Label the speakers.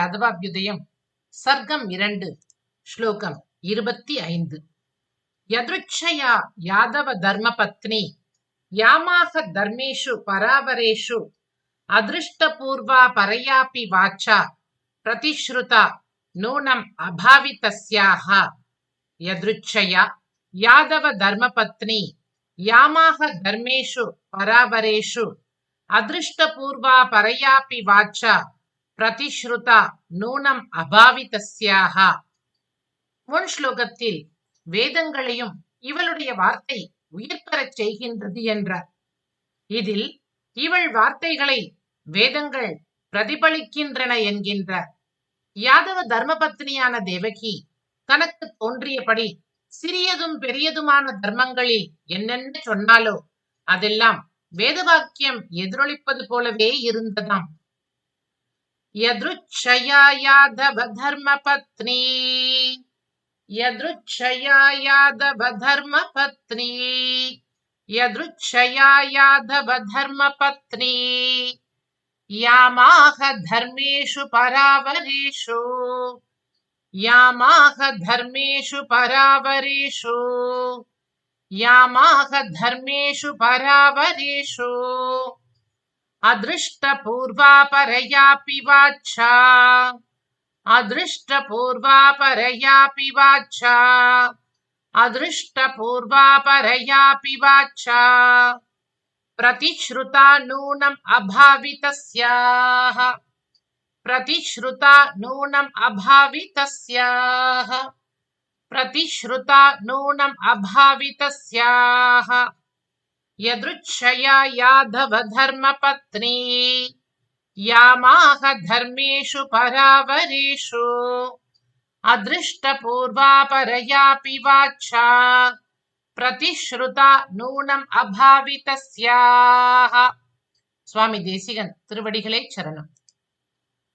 Speaker 1: யாதவாபியுதயம் சர்க்கம் 2 ஸ்லோகம் 25. யத்ருச்சயா யாதவ தர்மபத்னி யாமாக தர்மேஷு பராவரேஷு அதிருஷ்டபூர்வா பரயாபி வாச்சா பிரதிஸ்ருதா நூனம் அபாவிதஸ்யாஹ. யத்ருச்சயா யாதவ தர்மபத்னி யாமாக தர்மேஷு பராவரேஷு அதிருஷ்டபூர்வா பரயாபி வாச்சா பிரதிஸ்ருதா நூனம் அபாவிதஸ்யாஹ. முன் ஸ்லோகத்தில் வேதங்களையும் இவளுடைய வார்த்தை உயிர் பெறச் செய்கின்றது என்றார். இதில் இவள் வார்த்தைகளை வேதங்கள் பிரதிபலிக்கின்றன என்கின்றார். யாதவ தர்மபத்னியான தேவகி தனக்கு தோன்றியபடி சிறியதும் பெரியதுமான தர்மங்களில் என்னென்ன சொன்னாலோ அதெல்லாம் வேதவாக்கியம் எதிரொலிப்பது போலவே இருந்ததாம். யத்ருச்சயா யாதவ தர்மபத்னி யத்ருச்சயா யாதவ தர்மபத்னி யத்ருச்சயா யாதவ தர்மபத்னி யாமாக தர்மேஷு பராவரேஷு யாமாக தர்மேஷு பராவரேஷு யாமாக தர்மேஷு பராவரேஷு அதிருஷ்டபூர்வா பரயாபி வாச்சா அதிருஷ்டபூர்வா பரயாபி வாச்சா அதிருஷ்டபூர்வா பரயாபி வாச்சா பிரதிஸ்ருதா நூனம் அபாவிதஸ்யாஹ பிரதிஸ்ருதா நூனம் அபாவிதஸ்யாஹ பிரதிஸ்ருதா நூனம் அபாவிதஸ்யாஹ. யத்ருச்சயா யாதவ தர்மபத்னி யாமாக தர்மேஷு பராவரேஷு அதிருஷ்டபூர்வா பரயாபி வாச்சா பிரதிஸ்ருதா நூனம் அபாவிதஸ்யாஹ. சுவாமி தேசிகன் திருவடிகளே சரணம்.